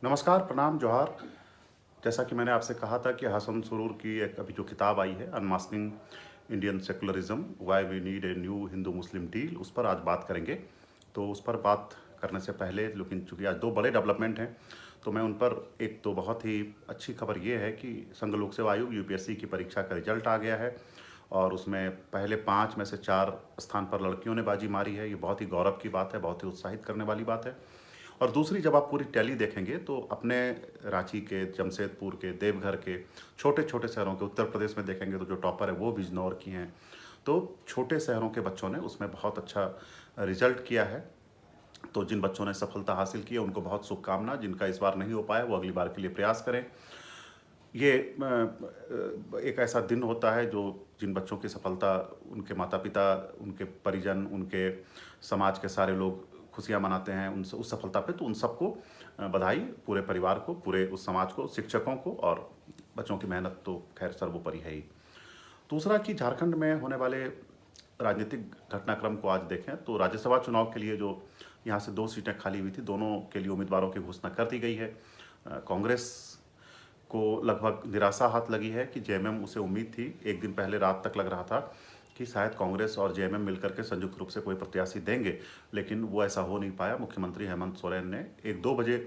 नमस्कार, प्रणाम, जोहार। जैसा कि मैंने आपसे कहा था कि हसन सुरूर की एक अभी जो किताब आई है, unmasking Indian secularism, why we need a new Hindu Muslim deal, उस पर आज बात करेंगे। तो उस पर बात करने से पहले, लेकिन चूंकि आज दो बड़े डेवलपमेंट हैं, तो मैं उन पर एक तो बहुत ही अच्छी खबर ये है कि संघ लोक सेवा आयोग यूपीएससी की परीक्षा का रिजल्ट आ गया है और उसमें पहले 5 में से 4 स्थान पर लड़कियों ने बाजी मारी है। ये बहुत ही गौरव की बात है, बहुत ही उत्साहित करने वाली बात है। और दूसरी, जब आप पूरी टैली देखेंगे तो अपने रांची के, जमशेदपुर के, देवघर के, छोटे छोटे शहरों के, उत्तर प्रदेश में देखेंगे तो जो टॉपर है वो बिजनौर की हैं। तो छोटे शहरों के बच्चों ने उसमें बहुत अच्छा रिजल्ट किया है। तो जिन बच्चों ने सफलता हासिल की है उनको बहुत शुभकामना। जिनका इस बार नहीं हो पाया वो अगली बार के लिए प्रयास करें। ये एक ऐसा दिन होता है जो जिन बच्चों की सफलता, उनके माता पिता, उनके परिजन, उनके समाज के सारे लोग खुशियाँ मनाते हैं उस सफलता पे, तो उन सबको बधाई, पूरे परिवार को, पूरे उस समाज को, शिक्षकों को, और बच्चों की मेहनत तो खैर सर्वोपरि है ही। दूसरा कि झारखंड में होने वाले राजनीतिक घटनाक्रम को आज देखें तो राज्यसभा चुनाव के लिए जो यहाँ से 2 सीटें खाली हुई थी, दोनों के लिए उम्मीदवारों की घोषणा कर दी गई है। कांग्रेस को लगभग निराशा हाथ लगी है कि जेएमएम, उसे उम्मीद थी, एक दिन पहले रात तक लग रहा था कि शायद कांग्रेस और जेएमएम मिलकर के संयुक्त रूप से कोई प्रत्याशी देंगे, लेकिन वो ऐसा हो नहीं पाया। मुख्यमंत्री हेमंत सोरेन ने 1-2 बजे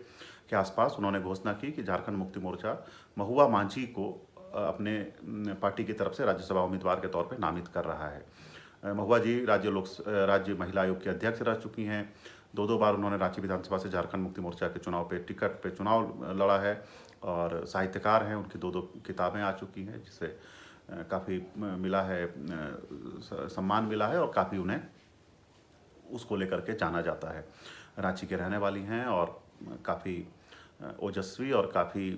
के आसपास उन्होंने घोषणा की कि झारखंड मुक्ति मोर्चा महुआ मांझी को अपने पार्टी की तरफ से राज्यसभा उम्मीदवार के तौर पर नामित कर रहा है। महुआ जी राज्य महिला आयोग की अध्यक्ष रह चुकी हैं। 2-2 बार उन्होंने रांची विधानसभा से झारखंड मुक्ति मोर्चा के चुनाव पे टिकट पे चुनाव लड़ा है और साहित्यकार हैं। उनकी 2-2 किताबें आ चुकी हैं जिससे काफ़ी मिला है, सम्मान मिला है और काफ़ी उन्हें उसको लेकर के जाना जाता है। रांची के रहने वाली हैं और काफ़ी ओजस्वी और काफ़ी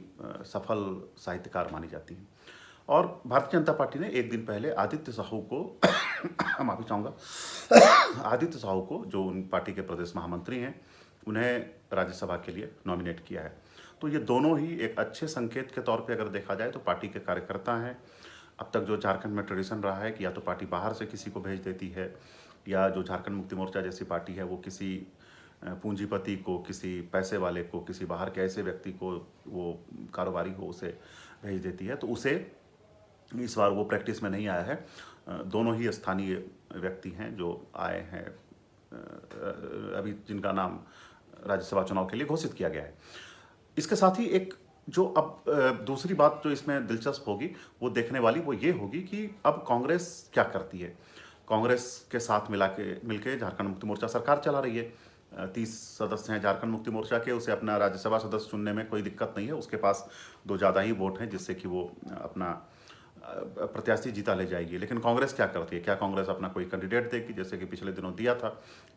सफल साहित्यकार मानी जाती हैं। और भारतीय जनता पार्टी ने एक दिन पहले आदित्य साहू को माफ़ी चाहूँगा, आदित्य साहू को, जो उन पार्टी के प्रदेश महामंत्री हैं, उन्हें राज्यसभा के लिए नॉमिनेट किया है। तो ये दोनों ही एक अच्छे संकेत के तौर पे अगर देखा जाए तो पार्टी के कार्यकर्ता हैं। अब तक जो झारखंड में ट्रेडिशन रहा है कि या तो पार्टी बाहर से किसी को भेज देती है, या जो झारखंड मुक्ति मोर्चा जैसी पार्टी है वो किसी पूंजीपति को, किसी पैसे वाले को, किसी बाहर के ऐसे व्यक्ति को, वो कारोबारी हो, उसे भेज देती है। तो उसे इस बार वो प्रैक्टिस में नहीं आया है। दोनों ही स्थानीय व्यक्ति हैं जो आए हैं, अभी जिनका नाम राज्यसभा चुनाव के लिए घोषित किया गया है। इसके साथ ही एक जो अब दूसरी बात जो इसमें दिलचस्प होगी वो देखने वाली, वो ये होगी कि अब कांग्रेस क्या करती है। कांग्रेस के साथ मिलके झारखंड मुक्ति मोर्चा सरकार चला रही है। 30 सदस्य हैं झारखंड मुक्ति मोर्चा के, उसे अपना राज्यसभा सदस्य चुनने में कोई दिक्कत नहीं है। उसके पास 2 ज़्यादा ही वोट हैं जिससे कि वो अपना प्रत्याशी जीता ले जाएगी। लेकिन कांग्रेस क्या करती है? क्या कांग्रेस अपना कोई कैंडिडेट देगी, जैसे कि पिछले दिनों दिया था?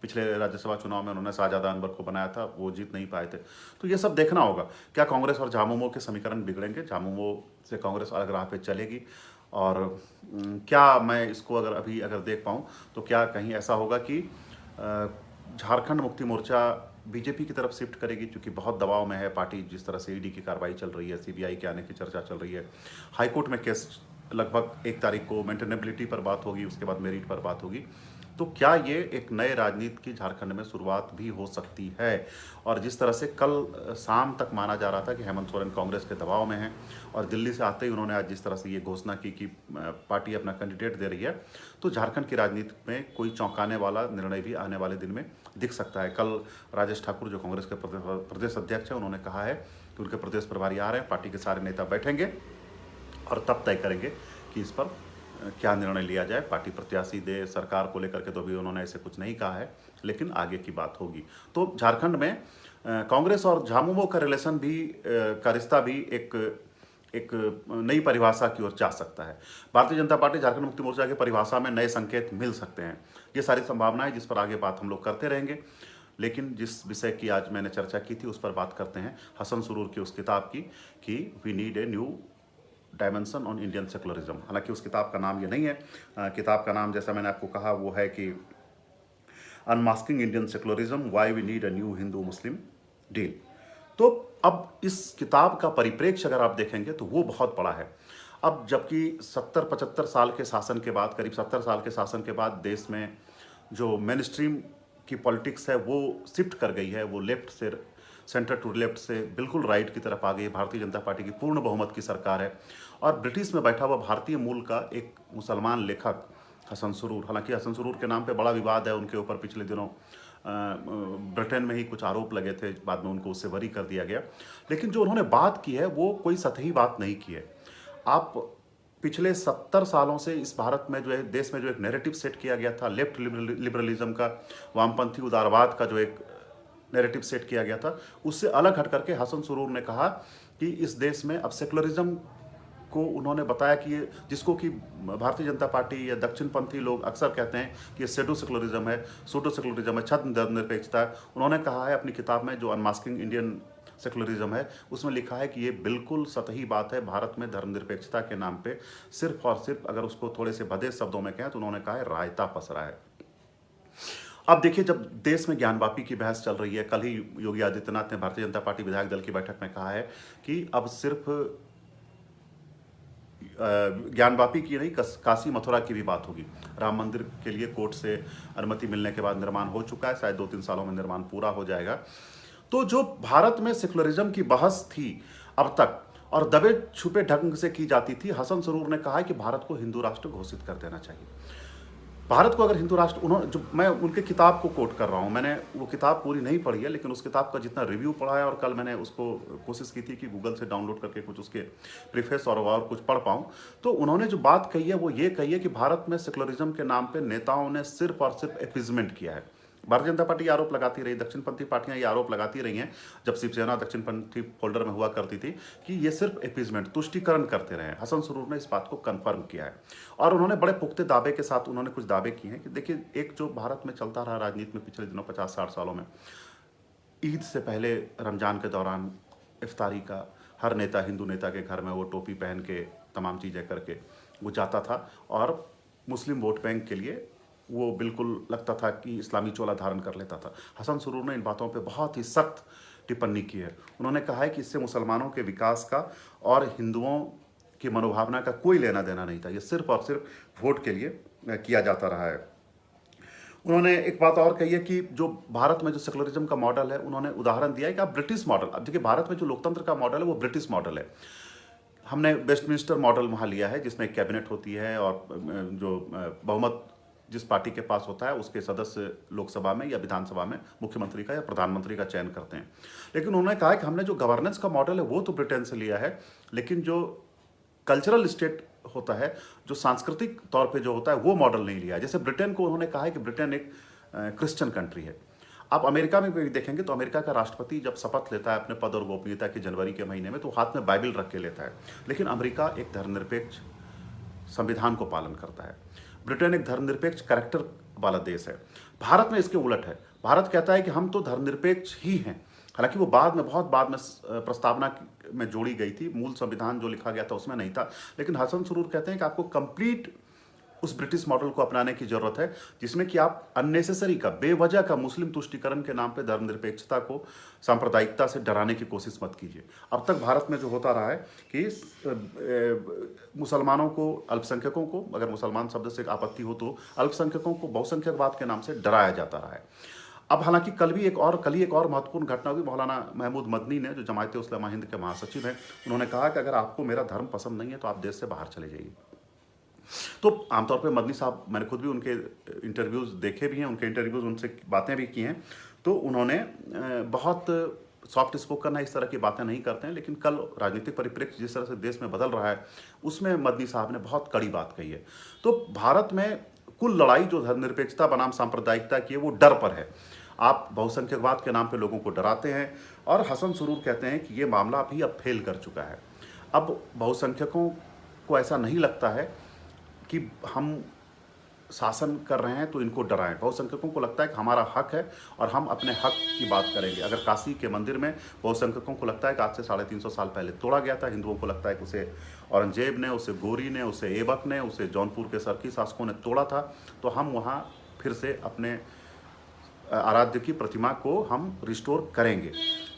पिछले राज्यसभा चुनाव में उन्होंने शाहजादा अनवर को बनाया था, वो जीत नहीं पाए थे। तो ये सब देखना होगा, क्या कांग्रेस और झामुमो के समीकरण बिगड़ेंगे, झामुमो से कांग्रेस अलग राह पे चलेगी, और क्या मैं इसको अगर देख पाऊँ तो क्या कहीं ऐसा होगा कि झारखंड मुक्ति मोर्चा बीजेपी की तरफ शिफ्ट करेगी, क्योंकि बहुत दबाव में है पार्टी। जिस तरह से ईडी की कार्रवाई चल रही है, सीबीआई के आने की चर्चा चल रही है, हाईकोर्ट में केस लगभग 1 तारीख को मेंटेनेबिलिटी पर बात होगी, उसके बाद मेरिट पर बात होगी। तो क्या ये एक नए राजनीति की झारखंड में शुरुआत भी हो सकती है? और जिस तरह से कल शाम तक माना जा रहा था कि हेमंत सोरेन कांग्रेस के दबाव में हैं, और दिल्ली से आते ही उन्होंने आज जिस तरह से ये घोषणा की कि पार्टी अपना कैंडिडेट दे रही है, तो झारखंड की राजनीति में कोई चौंकाने वाला निर्णय भी आने वाले दिन में दिख सकता है। कल राजेश ठाकुर, जो कांग्रेस के प्रदेश अध्यक्ष हैं, उन्होंने कहा है कि उनके प्रदेश प्रभारी आ रहे हैं, पार्टी के सारे नेता बैठेंगे और तब तय करेंगे कि इस पर क्या निर्णय लिया जाए। पार्टी प्रत्याशी दे, सरकार को लेकर के तो भी उन्होंने ऐसे कुछ नहीं कहा है, लेकिन आगे की बात होगी। तो झारखंड में कांग्रेस और झामुमो का रिलेशन भी, का रिश्ता भी एक नई परिभाषा की ओर जा सकता है। भारतीय जनता पार्टी झारखंड मुक्ति मोर्चा की परिभाषा में नए संकेत मिल सकते हैं। ये सारी संभावनाएं जिस पर आगे बात हम लोग करते रहेंगे। लेकिन जिस विषय की आज मैंने चर्चा की थी उस पर बात करते हैं, हसन सुरूर की उस किताब की, कि we need a new dimension on Indian secularism. हालांकि उस किताब का नाम ये नहीं है। किताब का नाम, जैसा मैंने आपको कहा, वो है कि unmasking Indian secularism, why we need a new Hindu Muslim deal. तो अब इस किताब का परिप्रेक्ष्य अगर आप देखेंगे तो वो बहुत बड़ा है। अब जबकि 70-75 साल के शासन के बाद, करीब 70 साल के शासन के बाद देश में जो मेन स्ट्रीम की पॉलिटिक्स है वो शिफ्ट कर गई है, वो लेफ्ट से सेंटर टू लेफ्ट से बिल्कुल राइट की तरफ आ गई। भारतीय जनता पार्टी की पूर्ण बहुमत की सरकार है और ब्रिटिश में बैठा हुआ भारतीय मूल का एक मुसलमान लेखक हसन सुरूर, हालांकि हसन सुरूर के नाम पे बड़ा विवाद है, उनके ऊपर पिछले दिनों ब्रिटेन में ही कुछ आरोप लगे थे, बाद में उनको उससे बरी कर दिया गया। लेकिन जो उन्होंने बात की है वो कोई सतही बात नहीं की है। आप पिछले 70 सालों से इस भारत में जो है, देश में जो एक नैरेटिव सेट किया गया था लेफ्ट लिबरलिज्म का, वामपंथी उदारवाद का जो एक नैरेटिव सेट किया गया था, उससे अलग हट करके हसन सुरूर ने कहा कि इस देश में अब सेकुलरिज्म को उन्होंने बताया कि ये, जिसको कि भारतीय जनता पार्टी या दक्षिणपंथी लोग अक्सर कहते हैं कि ये सेडो सेकुलरिज्म है, सूडो सेकुलरिज्म है, छद्म धर्मनिरपेक्षता है। उन्होंने कहा है अपनी किताब में जो अनमास्किंग इंडियन सेकुलरिज्म है उसमें लिखा है कि ये बिल्कुल सतही बात है। भारत में धर्मनिरपेक्षता के नाम पे सिर्फ और सिर्फ, अगर उसको थोड़े से भदे शब्दों में कहें तो उन्होंने कहा है रायता पसरा है। अब देखिए, जब देश में ज्ञानवापी की बहस चल रही है, कल ही योगी आदित्यनाथ ने भारतीय जनता पार्टी विधायक दल की बैठक में कहा है कि अब सिर्फ ज्ञानवापी की नहीं, काशी मथुरा की भी बात होगी। राम मंदिर के लिए कोर्ट से अनुमति मिलने के बाद निर्माण हो चुका है, शायद 2-3 सालों में निर्माण पूरा हो जाएगा। तो जो भारत में सेकुलरिज्म की बहस थी अब तक और दबे छुपे ढंग से की जाती थी, हसन सुरूर ने कहा है कि भारत को हिंदू राष्ट्र घोषित कर देना चाहिए। भारत को अगर हिंदू राष्ट्र, उन्होंने, जो मैं उनके किताब को कोट कर रहा हूँ, मैंने वो किताब पूरी नहीं पढ़ी है लेकिन उस किताब का जितना रिव्यू पढ़ा है, और कल मैंने उसको कोशिश की थी कि गूगल से डाउनलोड करके कुछ उसके प्रीफेस और कुछ पढ़ पाऊँ, तो उन्होंने जो बात कही है वो ये कही है कि भारत में सेकुलरिज्म के नाम पर नेताओं ने सिर्फ और सिर्फ एपीजमेंट किया है। भारतीय जनता पार्टी आरोप लगाती रही, दक्षिणपंथी पार्टियां ये आरोप लगाती रही हैं, जब शिवसेना दक्षिणपंथी फोल्डर में हुआ करती थी, कि ये सिर्फ एपीजमेंट, तुष्टीकरण करते रहे। हसन सुरूर ने इस बात को कंफर्म किया है और उन्होंने बड़े पुख्ते दावे के साथ उन्होंने कुछ दावे किए हैं कि देखिए, एक जो भारत में चलता रहा राजनीति में पिछले दिनों 50-60 सालों में, ईद से पहले रमजान के दौरान इफ्तारी का हर नेता, हिंदू नेता के घर में वो टोपी पहन के तमाम चीज़ें करके वो जाता था और मुस्लिम वोट बैंक के लिए वो बिल्कुल लगता था कि इस्लामी चोला धारण कर लेता था। हसन सुरूर ने इन बातों पे बहुत ही सख्त टिप्पणी की है। उन्होंने कहा है कि इससे मुसलमानों के विकास का और हिंदुओं की मनोभावना का कोई लेना देना नहीं था, ये सिर्फ और सिर्फ वोट के लिए किया जाता रहा है। उन्होंने एक बात और कही है कि जो भारत में जो सेकुलरिज्म का मॉडल है, उन्होंने उदाहरण दिया है कि आप ब्रिटिश मॉडल, अब देखिए भारत में जो लोकतंत्र का मॉडल है वो ब्रिटिश मॉडल है। हमने वेस्टमिंस्टर मॉडल वहाँ लिया है जिसमें एक कैबिनेट होती है और जो बहुमत जिस पार्टी के पास होता है उसके सदस्य लोकसभा में या विधानसभा में मुख्यमंत्री का या प्रधानमंत्री का चयन करते हैं। लेकिन उन्होंने कहा कि हमने जो गवर्नेंस का मॉडल है वो तो ब्रिटेन से लिया है, लेकिन जो कल्चरल स्टेट होता है, जो सांस्कृतिक तौर पे जो होता है, वो मॉडल नहीं लिया है। जैसे ब्रिटेन को उन्होंने कहा है कि ब्रिटेन एक क्रिश्चियन कंट्री है। आप अमेरिका में भी देखेंगे तो अमेरिका का राष्ट्रपति जब शपथ लेता है अपने पद और गोपनीयता की जनवरी के महीने में, तो हाथ में बाइबल रख के लेता है। लेकिन अमेरिका एक धर्मनिरपेक्ष संविधान को पालन करता है। ब्रिटेन एक धर्मनिरपेक्ष कैरेक्टर वाला देश है। भारत में इसके उलट है। भारत कहता है कि हम तो धर्मनिरपेक्ष ही हैं, हालांकि वो बहुत बाद में प्रस्तावना में जोड़ी गई थी, मूल संविधान जो लिखा गया था उसमें नहीं था। लेकिन हसन सुरूर कहते हैं कि आपको कंप्लीट उस ब्रिटिश मॉडल को अपनाने की जरूरत है, जिसमें कि आप अननेसेसरी का, बेवजह का मुस्लिम तुष्टीकरण के नाम पे धर्मनिरपेक्षता को सांप्रदायिकता से डराने की कोशिश मत कीजिए। अब तक भारत में जो होता रहा है कि मुसलमानों को, अल्पसंख्यकों को, अगर मुसलमान शब्द से आपत्ति हो तो अल्पसंख्यकों को बहुसंख्यकवाद के नाम से डराया जाता रहा है। अब हालांकि कल ही एक और महत्वपूर्ण घटना हुई। मौलाना महमूद मदनी ने, जो जमायत उलमा हिंद के महासचिव हैं, उन्होंने कहा कि अगर आपको मेरा धर्म पसंद नहीं है तो आप देश से बाहर चले जाइए। तो आमतौर पे मदनी साहब, मैंने खुद भी उनके इंटरव्यूज़ देखे भी हैं, उनके इंटरव्यूज़, उनसे बातें भी की हैं, तो उन्होंने बहुत सॉफ्ट स्पोकन है, इस तरह की बातें नहीं करते हैं। लेकिन कल राजनीतिक परिप्रेक्ष्य जिस तरह से देश में बदल रहा है, उसमें मदनी साहब ने बहुत कड़ी बात कही है। तो भारत में कुल लड़ाई जो धर्मनिरपेक्षता बनाम सांप्रदायिकता की है, वो डर पर है। आप बहुसंख्यकवाद के नाम पे लोगों को डराते हैं और हसन सुरूर कहते हैं कि ये मामला भी अब फेल कर चुका है। अब बहुसंख्यकों को ऐसा नहीं लगता है कि हम शासन कर रहे हैं तो इनको डराएं। बहुसंख्यकों को लगता है कि हमारा हक है और हम अपने हक की बात करेंगे। अगर काशी के मंदिर में बहुसंख्यकों को लगता है कि आज से 350 साल पहले तोड़ा गया था, हिंदुओं को लगता है कि उसे औरंगजेब ने, उसे गोरी ने, उसे ऐबक ने, उसे जौनपुर के सरकी शासकों ने तोड़ा था, तो हम वहाँ फिर से अपने आराध्य की प्रतिमा को हम रिस्टोर करेंगे।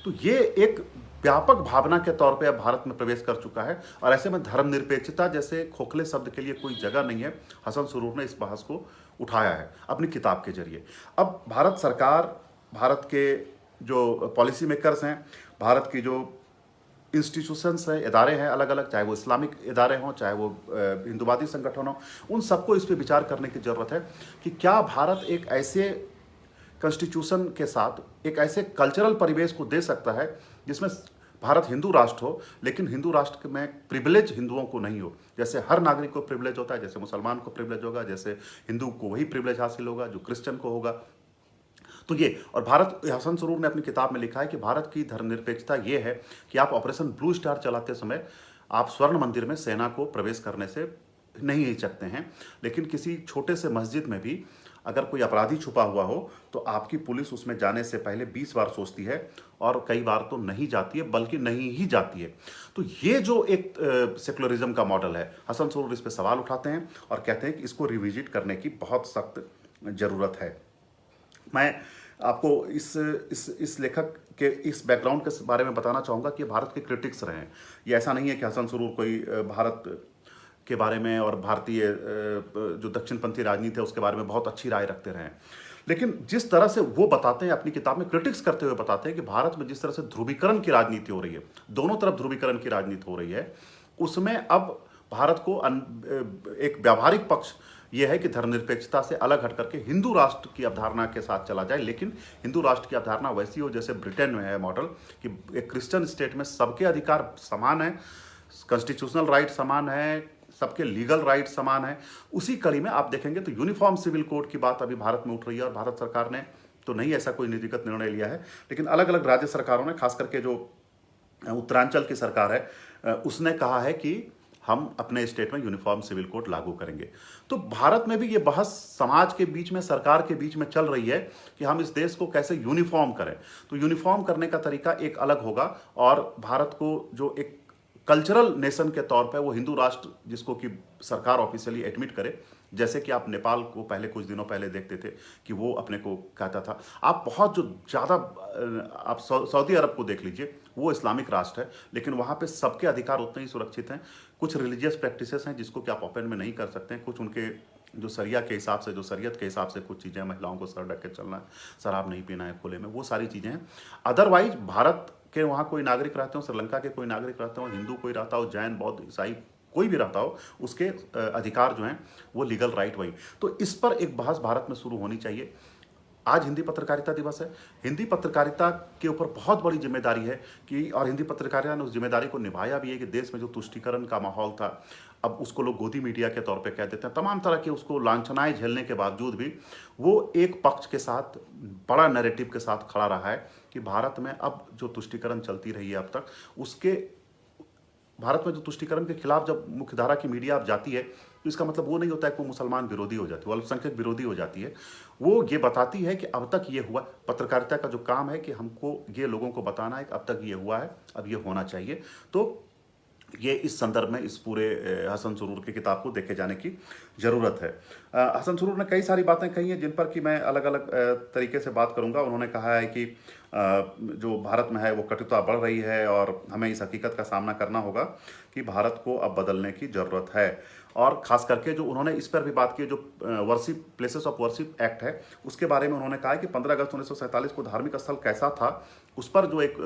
तो ये एक व्यापक भावना के तौर पे अब भारत में प्रवेश कर चुका है और ऐसे में धर्मनिरपेक्षता जैसे खोखले शब्द के लिए कोई जगह नहीं है। हसन सुरूर ने इस बहस को उठाया है अपनी किताब के जरिए। अब भारत सरकार, भारत के जो पॉलिसी मेकर्स हैं, भारत की जो इंस्टीट्यूशंस हैं, इदारे हैं अलग अलग, चाहे वो इस्लामिक इदारे हों, चाहे वो हिंदूवादी संगठन हों, उन सबको इस पर विचार करने की ज़रूरत है कि क्या भारत एक ऐसे कॉन्स्टिट्यूशन के साथ एक ऐसे कल्चरल परिवेश को दे सकता है जिसमें भारत हिंदू राष्ट्र हो, लेकिन हिंदू राष्ट्र में प्रिविलेज हिंदुओं को नहीं हो। जैसे हर नागरिक को प्रिविलेज होता है, जैसे मुसलमान को प्रिविलेज होगा, जैसे हिंदू को वही प्रिविलेज हासिल होगा जो क्रिश्चियन को होगा। तो ये, और भारत, हसन सरूर ने अपनी किताब में लिखा है कि भारत की धर्मनिरपेक्षता ये है कि आप ऑपरेशन ब्लू स्टार चलाते समय आप स्वर्ण मंदिर में सेना को प्रवेश करने से नहीं हिचकते हैं, लेकिन किसी छोटे से मस्जिद में भी अगर कोई अपराधी छुपा हुआ हो तो आपकी पुलिस उसमें जाने से पहले 20 बार सोचती है, और कई बार तो नहीं जाती है, बल्कि नहीं ही जाती है। तो ये जो एक सेकुलरिज्म का मॉडल है, हसन सरूर इस पर सवाल उठाते हैं और कहते हैं कि इसको रिविजिट करने की बहुत सख्त ज़रूरत है। मैं आपको इस लेखक के इस बैकग्राउंड के बारे में बताना चाहूँगा कि भारत के क्रिटिक्स रहे हैं। ये ऐसा नहीं है कि हसन सरूर कोई भारत के बारे में और भारतीय जो दक्षिणपंथी राजनीति है उसके बारे में बहुत अच्छी राय रखते रहे हैं, लेकिन जिस तरह से वो बताते हैं अपनी किताब में, क्रिटिक्स करते हुए बताते हैं कि भारत में जिस तरह से ध्रुवीकरण की राजनीति हो रही है, दोनों तरफ ध्रुवीकरण की राजनीति हो रही है, उसमें अब भारत को एक व्यावहारिक पक्ष यह है कि धर्मनिरपेक्षता से अलग हट करके हिंदू राष्ट्र की अवधारणा के साथ चला जाए, लेकिन हिंदू राष्ट्र की अवधारणा वैसी हो जैसे ब्रिटेन में है मॉडल, कि एक क्रिश्चियन स्टेट में सबके अधिकार समान है, कॉन्स्टिट्यूशनल राइट समान है, सबके लीगल राइट समान है। उसी कड़ी में आप देखेंगे तो यूनिफॉर्म सिविल कोड की बात अभी भारत में उठ रही है, और भारत सरकार ने तो नहीं ऐसा कोई नीतिगत निर्णय लिया है, लेकिन अलग अलग राज्य सरकारों ने, खास करके जो उत्तरांचल की सरकार है, उसने कहा है कि हम अपने स्टेट में यूनिफॉर्म सिविल कोड लागू करेंगे। तो भारत में भी ये बहस समाज के बीच में, सरकार के बीच में चल रही है कि हम इस देश को कैसे यूनिफॉर्म करें। तो यूनिफॉर्म करने का तरीका एक अलग होगा, और भारत को जो एक कल्चरल नेशन के तौर पे वो हिंदू राष्ट्र जिसको कि सरकार ऑफिशियली एडमिट करे, जैसे कि आप नेपाल को पहले कुछ दिनों पहले देखते थे कि वो अपने को कहता था। आप बहुत जो ज़्यादा आप सऊदी अरब को देख लीजिए, वो इस्लामिक राष्ट्र है, लेकिन वहाँ पे सबके अधिकार उतने ही सुरक्षित हैं। कुछ रिलीजियस प्रैक्टिसेस हैं जिसको कि आप ओपन में नहीं कर सकते हैं, कुछ उनके जो शरिया के हिसाब से, जो शरीयत के हिसाब से कुछ चीज़ें, महिलाओं को सर ढक के चलना है, शराब नहीं पीना है खुले में, वो सारी चीज़ें हैं। अदरवाइज भारत के वहाँ कोई नागरिक रहते हो, श्रीलंका के कोई नागरिक रहते हो, हिंदू कोई रहता हो, जैन, बौद्ध, ईसाई कोई भी रहता हो, उसके अधिकार जो हैं वो लीगल राइट वही। तो इस पर एक बहस भारत में शुरू होनी चाहिए। आज हिंदी पत्रकारिता दिवस है। हिंदी पत्रकारिता के ऊपर बहुत बड़ी जिम्मेदारी है कि, और हिंदी पत्रकारिता ने उस जिम्मेदारी को निभाया भी है कि देश में जो तुष्टीकरण का माहौल था, अब उसको लोग गोदी मीडिया के तौर पे कह देते हैं, तमाम तरह के उसको लांछनाएं झेलने के बावजूद भी वो एक पक्ष के साथ, बड़ा नैरेटिव के साथ खड़ा रहा है कि भारत में अब जो तुष्टीकरण चलती रही है अब तक, उसके भारत में जो तुष्टीकरण के खिलाफ जब मुख्यधारा की मीडिया अब जाती है, तो इसका मतलब वो नहीं होता है कि वो मुसलमान विरोधी हो जाती है, वो अल्पसंख्यक विरोधी हो जाती है। वो ये बताती है कि अब तक ये हुआ। पत्रकारिता का जो काम है कि हमको ये लोगों को बताना है कि अब तक ये हुआ है, अब ये होना चाहिए। तो ये इस संदर्भ में इस पूरे हसन सरूर की किताब को देखे जाने की ज़रूरत है। हसन सरूर ने कई सारी बातें कही हैं जिन पर कि मैं अलग अलग तरीके से बात करूंगा। उन्होंने कहा है कि जो भारत में है वो कटुता बढ़ रही है, और हमें इस हकीकत का सामना करना होगा कि भारत को अब बदलने की ज़रूरत है। और ख़ास करके जो उन्होंने इस पर भी बात की, जो worship places of worship act है, उसके बारे में उन्होंने कहा है कि 15 अगस्त 1947 को धार्मिक स्थल कैसा था, उस पर जो एक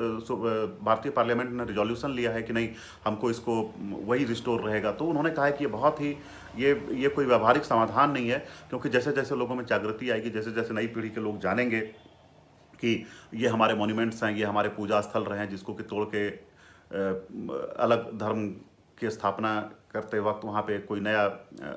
भारतीय पार्लियामेंट ने रिजोल्यूशन लिया है कि नहीं, हमको इसको वही रिस्टोर रहेगा। तो उन्होंने कहा है कि ये बहुत ही ये कोई व्यावहारिक समाधान नहीं है, क्योंकि जैसे जैसे लोगों में जागृति आएगी, जैसे जैसे नई पीढ़ी के लोग जानेंगे कि ये हमारे मॉन्यूमेंट्स हैं, ये हमारे पूजा स्थल रहे हैं, जिसको कि तोड़ के अलग धर्म की स्थापना करते वक्त वहाँ पे कोई नया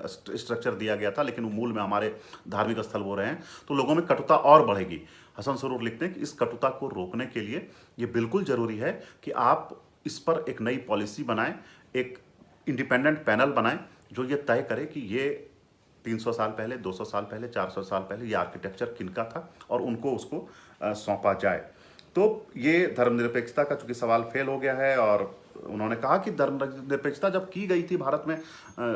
स्ट्रक्चर दिया गया था, लेकिन वो मूल में हमारे धार्मिक स्थल वो रहे हैं, तो लोगों में कटुता और बढ़ेगी। हसन सरूर लिखते हैं कि इस कटुता को रोकने के लिए ये बिल्कुल ज़रूरी है कि आप इस पर एक नई पॉलिसी बनाएं, एक इंडिपेंडेंट पैनल बनाएं जो ये तय करे कि ये 300 साल पहले, 200 साल पहले, 400 साल पहले ये आर्किटेक्चर किनका था, और उनको उसको सौंपा जाए। तो ये धर्मनिरपेक्षता का चूंकि सवाल फेल हो गया है, और उन्होंने कहा कि धर्मनिरपेक्षता जब की गई थी भारत में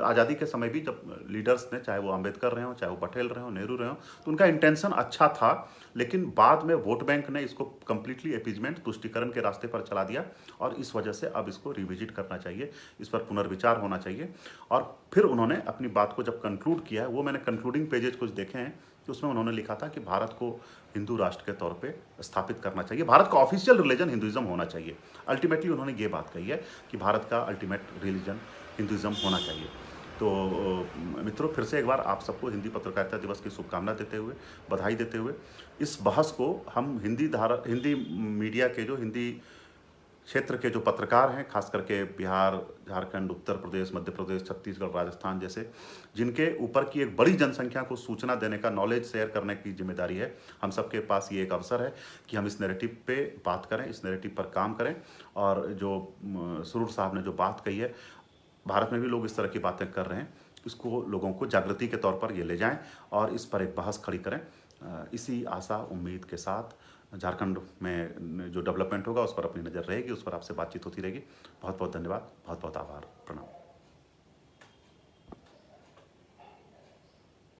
आज़ादी के समय भी, जब लीडर्स ने, चाहे वो अम्बेडकर रहे हो, चाहे वो पटेल रहे हो, नेहरू रहे हो, तो उनका इंटेंशन अच्छा था, लेकिन बाद में वोट बैंक ने इसको कंप्लीटली एपीजमेंट, तुष्टीकरण के रास्ते पर चला दिया, और इस वजह से अब इसको रिविजिट करना चाहिए, इस पर पुनर्विचार होना चाहिए। और फिर उन्होंने अपनी बात को जब कंक्लूड किया है, वो मैंने कंक्लूडिंग पेजेस कुछ देखे हैं, कि उसमें उन्होंने लिखा था कि भारत को हिंदू राष्ट्र के तौर पे स्थापित करना चाहिए, भारत का ऑफिशियल रिलीजन हिंदुइज्म होना चाहिए। अल्टीमेटली उन्होंने ये बात कही है कि भारत का अल्टीमेट रिलीजन हिंदुइज्म होना चाहिए। तो मित्रों, फिर से एक बार आप सबको हिंदी पत्रकारिता दिवस की शुभकामना देते हुए, बधाई देते हुए, इस बहस को हम हिंदी मीडिया के, जो हिंदी क्षेत्र के जो पत्रकार हैं, खास करके बिहार, झारखंड, उत्तर प्रदेश, मध्य प्रदेश, छत्तीसगढ़, राजस्थान जैसे, जिनके ऊपर की एक बड़ी जनसंख्या को सूचना देने का, नॉलेज शेयर करने की जिम्मेदारी है, हम सबके पास ये एक अवसर है कि हम इस नैरेटिव पे बात करें, इस नैरेटिव पर काम करें। और जो सुरूर साहब ने जो बात कही है, भारत में भी लोग इस तरह की बातें कर रहे हैं, इसको लोगों को जागृति के तौर पर ये ले जाएं और इस पर एक बहस खड़ी करें। इसी आशा उम्मीद के साथ झारखंड में जो डेवलपमेंट होगा उस पर अपनी नज़र रहेगी, उस पर आपसे बातचीत होती रहेगी। बहुत बहुत धन्यवाद, बहुत बहुत आभार, प्रणाम।